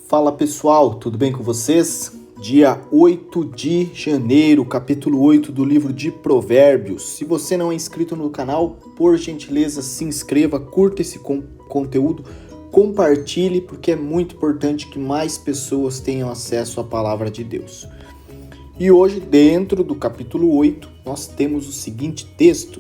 Fala pessoal, tudo bem com vocês? Dia 8 de janeiro, capítulo 8 do livro de Provérbios. Se você não é inscrito no canal, por gentileza se inscreva, curta esse conteúdo, compartilhe, porque é muito importante que mais pessoas tenham acesso à palavra de Deus. E hoje, dentro do capítulo 8, nós temos o seguinte texto: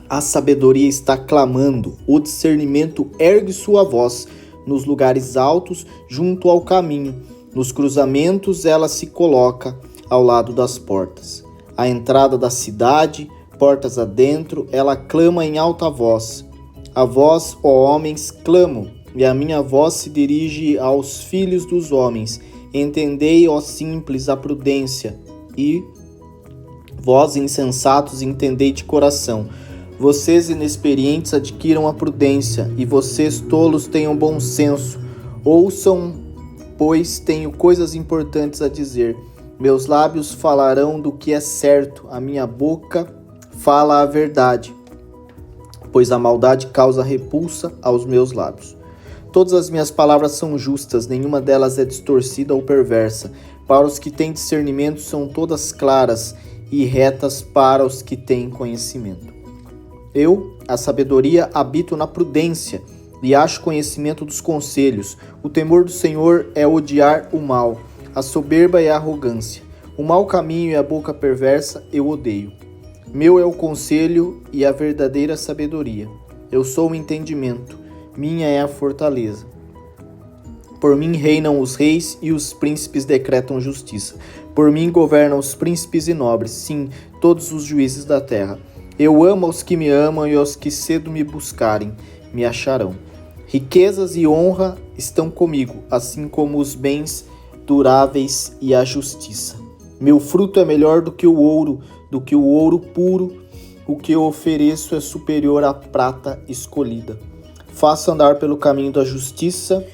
a sabedoria está clamando, o discernimento ergue sua voz, nos lugares altos, junto ao caminho, nos cruzamentos ela se coloca ao lado das portas. À entrada da cidade, portas adentro, ela clama em alta voz. A vós, ó homens, clamo, e a minha voz se dirige aos filhos dos homens. Entendei, ó simples, a prudência, e vós, insensatos, entendei de coração. Vocês inexperientes adquiram a prudência, e vocês tolos tenham bom senso. Ouçam, pois tenho coisas importantes a dizer. Meus lábios falarão do que é certo, a minha boca fala a verdade, pois a maldade causa repulsa aos meus lábios. Todas as minhas palavras são justas, nenhuma delas é distorcida ou perversa. Para os que têm discernimento são todas claras, e retas para os que têm conhecimento. Eu, a sabedoria, habito na prudência e acho conhecimento dos conselhos. O temor do Senhor é odiar o mal, a soberba e a arrogância. O mau caminho e a boca perversa eu odeio. Meu é o conselho e a verdadeira sabedoria. Eu sou o entendimento, minha é a fortaleza. Por mim reinam os reis e os príncipes decretam justiça. Por mim governam os príncipes e nobres, sim, todos os juízes da terra. Eu amo aos que me amam e aos que cedo me buscarem, me acharão. Riquezas e honra estão comigo, assim como os bens duráveis e a justiça. Meu fruto é melhor do que o ouro puro. O que eu ofereço é superior à prata escolhida. Faço andar pelo caminho da justiça,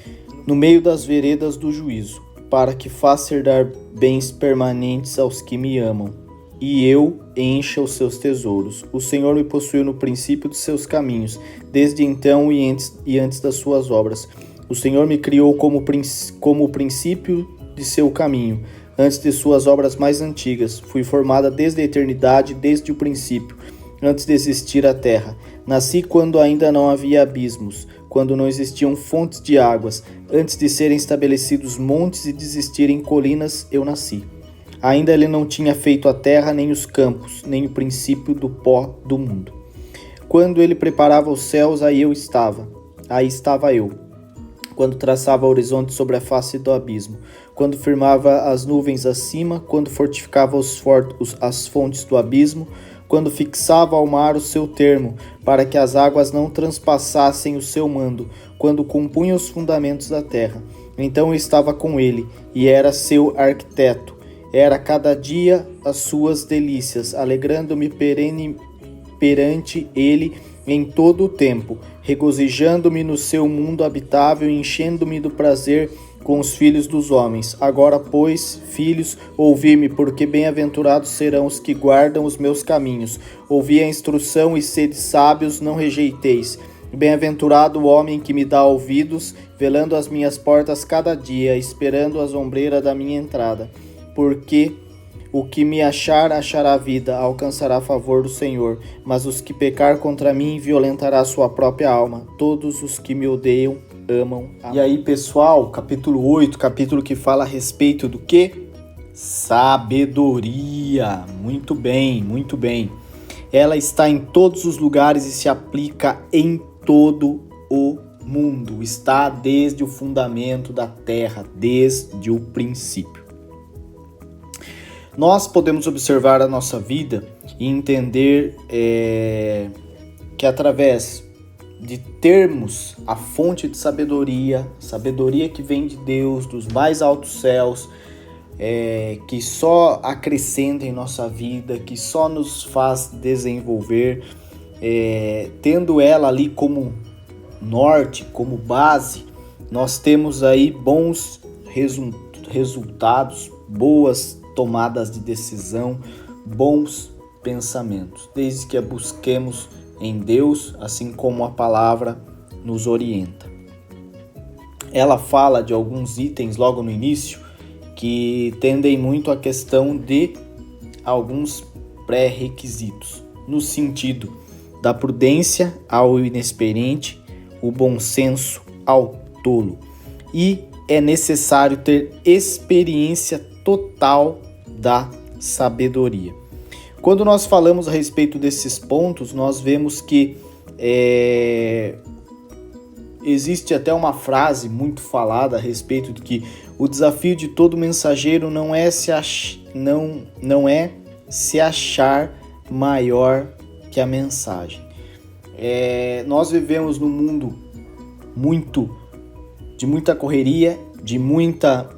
no meio das veredas do juízo, para que faça herdar bens permanentes aos que me amam. E eu encha os seus tesouros. O Senhor me possuiu no princípio dos seus caminhos, desde então e antes das suas obras. O Senhor me criou como o princípio de seu caminho, antes de suas obras mais antigas. Fui formada desde a eternidade, desde o princípio, antes de existir a terra. Nasci quando ainda não havia abismos, quando não existiam fontes de águas. Antes de serem estabelecidos montes e de existirem colinas, eu nasci. Ainda ele não tinha feito a terra, nem os campos, nem o princípio do pó do mundo. Quando ele preparava os céus, aí estava eu. Quando traçava o horizonte sobre a face do abismo, quando firmava as nuvens acima, quando fortificava as fontes do abismo, quando fixava ao mar o seu termo, para que as águas não transpassassem o seu mando, quando compunha os fundamentos da terra. Então eu estava com ele, e era seu arquiteto. Era cada dia as suas delícias, alegrando-me perante ele em todo o tempo, regozijando-me no seu mundo habitável e enchendo-me do prazer com os filhos dos homens. Agora, pois, filhos, ouvi-me, porque bem-aventurados serão os que guardam os meus caminhos. Ouvi a instrução e sede sábios, não rejeiteis. Bem-aventurado o homem que me dá ouvidos, velando as minhas portas cada dia, esperando a ombreira da minha entrada. Porque o que me achar, achará vida, alcançará a favor do Senhor. Mas os que pecar contra mim, violentará sua própria alma. Todos os que me odeiam, amam. E aí, pessoal, capítulo 8, capítulo que fala a respeito do quê? Sabedoria. Muito bem, muito bem. Ela está em todos os lugares e se aplica em todo o mundo. Está desde o fundamento da terra, desde o princípio. Nós podemos observar a nossa vida e entender que através de termos a fonte de sabedoria que vem de Deus, dos mais altos céus, que só acrescenta em nossa vida, que só nos faz desenvolver, tendo ela ali como norte, como base, nós temos aí bons resultados, boas tomadas de decisão, bons pensamentos, desde que a busquemos em Deus, assim como a palavra nos orienta. ela fala de alguns itens logo no início que tendem muito à questão de alguns pré-requisitos, no sentido da prudência ao inexperiente, o bom senso ao tolo. E é necessário ter experiência total da sabedoria. Quando nós falamos a respeito desses pontos, nós vemos que existe até uma frase muito falada a respeito de que o desafio de todo mensageiro não é se achar maior que a mensagem. Nós vivemos num mundo de muita correria, de muita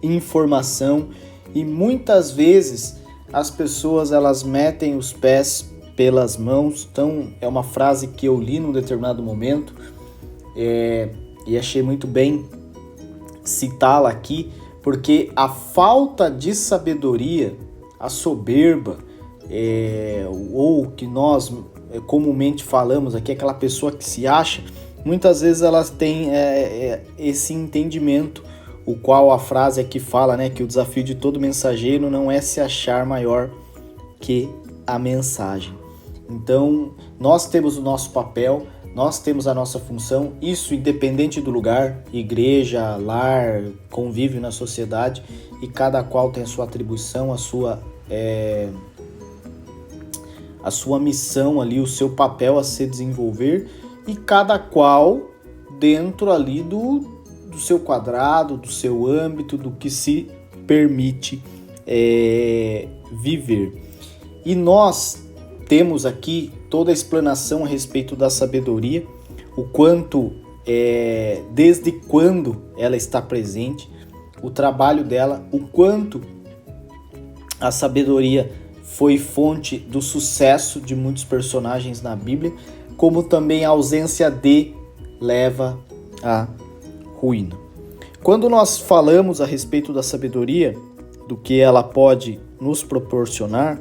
informação, e muitas vezes as pessoas elas metem os pés pelas mãos. Então é uma frase que eu li num determinado momento e achei muito bem citá-la aqui, porque a falta de sabedoria, a soberba, ou que nós comumente falamos aqui, aquela pessoa que se acha, muitas vezes elas têm esse entendimento, o qual a frase aqui fala, né, que o desafio de todo mensageiro não é se achar maior que a mensagem. Então, nós temos o nosso papel, nós temos a nossa função, isso independente do lugar, igreja, lar, convívio na sociedade, e cada qual tem a sua atribuição, a sua missão ali, o seu papel a se desenvolver, e cada qual dentro ali do seu quadrado, do seu âmbito, do que se permite viver. E nós temos aqui toda a explanação a respeito da sabedoria, o quanto, desde quando ela está presente, o trabalho dela, o quanto a sabedoria foi fonte do sucesso de muitos personagens na Bíblia, como também a ausência de leva à ruína. Quando nós falamos a respeito da sabedoria, do que ela pode nos proporcionar,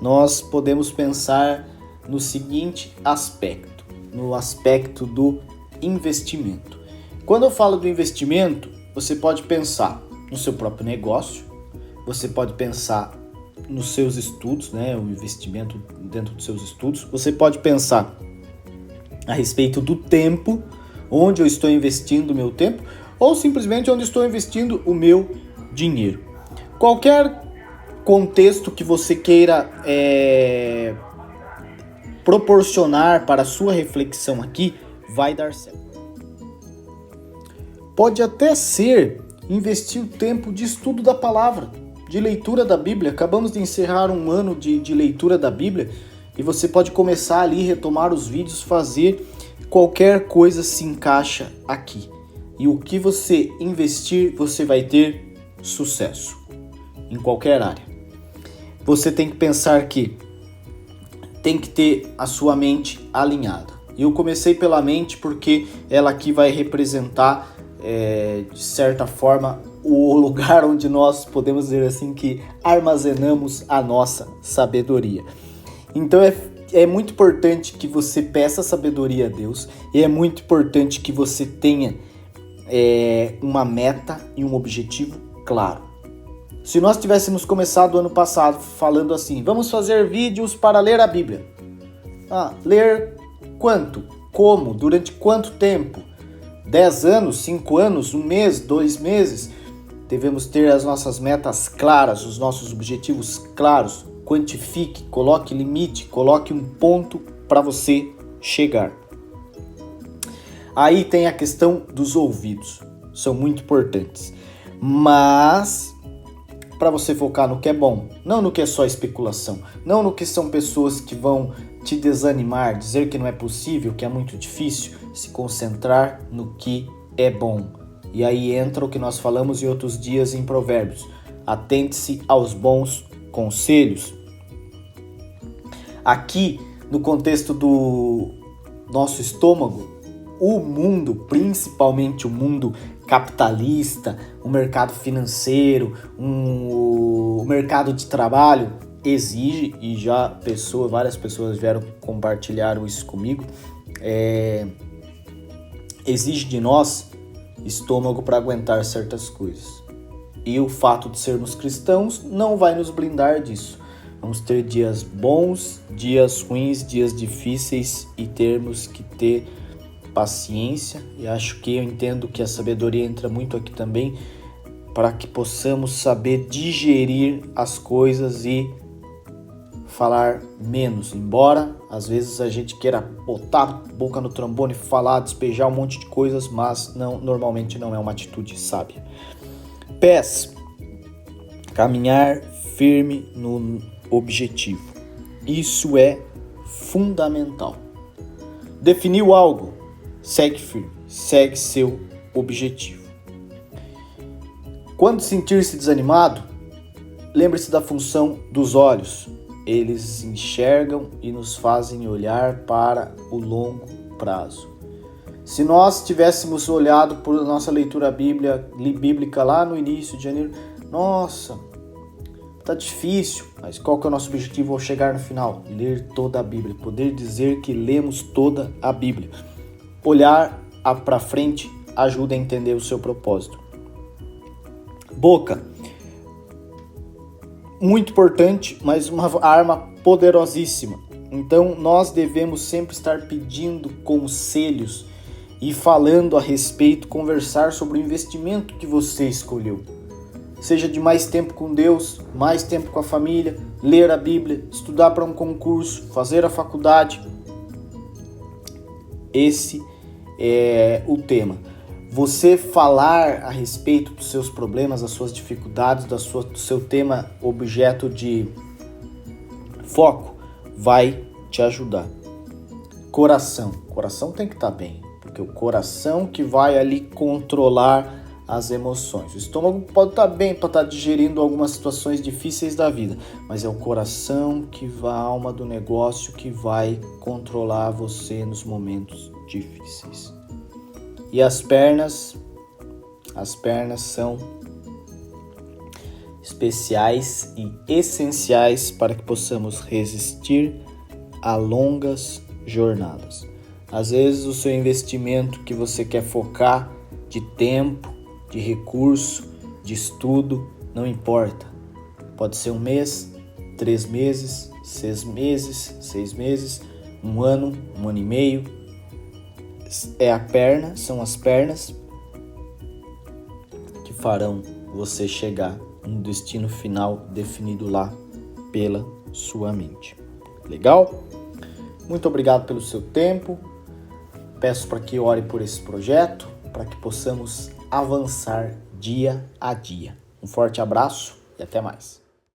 nós podemos pensar no seguinte aspecto, no aspecto do investimento. Quando eu falo do investimento, você pode pensar no seu próprio negócio, você pode pensar nos seus estudos, né, o investimento dentro dos seus estudos, você pode pensar a respeito do tempo, onde eu estou investindo o meu tempo, ou simplesmente onde estou investindo o meu dinheiro. Qualquer contexto que você queira proporcionar para a sua reflexão aqui, vai dar certo. Pode até ser investir o tempo de estudo da palavra, de leitura da Bíblia. Acabamos de encerrar um ano de leitura da Bíblia e você pode começar ali, retomar os vídeos, fazer qualquer coisa se encaixa aqui. E o que você investir, você vai ter sucesso em qualquer área. Você tem que pensar que tem que ter a sua mente alinhada. E eu comecei pela mente porque ela aqui vai representar, de certa forma, o lugar onde nós podemos dizer assim que armazenamos a nossa sabedoria. Então é muito importante que você peça sabedoria a Deus, e é muito importante que você tenha uma meta e um objetivo claro. Se nós tivéssemos começado o ano passado falando assim, vamos fazer vídeos para ler a Bíblia. Ler quanto? Como? Durante quanto tempo? 10 anos? 5 anos? 1 mês? 2 meses? Devemos ter as nossas metas claras, os nossos objetivos claros. Quantifique, coloque limite, coloque um ponto para você chegar. Aí tem a questão dos ouvidos. São muito importantes. Mas para você focar no que é bom, não no que é só especulação, não no que são pessoas que vão te desanimar, dizer que não é possível, que é muito difícil, se concentrar no que é bom. E aí entra o que nós falamos em outros dias em Provérbios. Atente-se aos bons conselhos. Aqui, no contexto do nosso estômago, o mundo, principalmente o mundo capitalista, o mercado financeiro, o mercado de trabalho, exige, e já várias pessoas vieram compartilhar isso comigo, exige de nós estômago para aguentar certas coisas. E o fato de sermos cristãos não vai nos blindar disso. Vamos ter dias bons, dias ruins, dias difíceis e termos que ter paciência. E acho que eu entendo que a sabedoria entra muito aqui também, para que possamos saber digerir as coisas e falar menos. Embora às vezes a gente queira botar a boca no trombone, falar, despejar um monte de coisas, mas normalmente não é uma atitude sábia. PES, caminhar firme no objetivo. Isso é fundamental. Definiu algo, segue firme, segue seu objetivo. Quando sentir-se desanimado, lembre-se da função dos olhos. Eles enxergam e nos fazem olhar para o longo prazo. Se nós tivéssemos olhado por nossa leitura bíblica lá no início de janeiro, nossa, tá difícil, mas qual que é o nosso objetivo ao chegar no final? Ler toda a Bíblia, poder dizer que lemos toda a Bíblia. Olhar para frente ajuda a entender o seu propósito. Boca, muito importante, mas uma arma poderosíssima. Então nós devemos sempre estar pedindo conselhos e falando a respeito, conversar sobre o investimento que você escolheu. Seja de mais tempo com Deus, mais tempo com a família, ler a Bíblia, estudar para um concurso, fazer a faculdade. Esse é o tema. Você falar a respeito dos seus problemas, das suas dificuldades, do seu tema objeto de foco, vai te ajudar. Coração tem que estar bem, porque o coração que vai ali controlar as emoções. O estômago pode estar bem, pode estar digerindo algumas situações difíceis da vida, mas é o coração a alma do negócio que vai controlar você nos momentos difíceis. E as pernas são especiais e essenciais para que possamos resistir a longas jornadas. Às vezes o seu investimento que você quer focar de tempo, de recurso, de estudo, não importa. Pode ser 1 mês, 3 meses, 6 meses, 6 meses, 1 ano, 1 ano e meio. São as pernas que farão você chegar no destino final definido lá pela sua mente. Legal? Muito obrigado pelo seu tempo. Peço para que ore por esse projeto, para que possamos avançar dia a dia. Um forte abraço e até mais.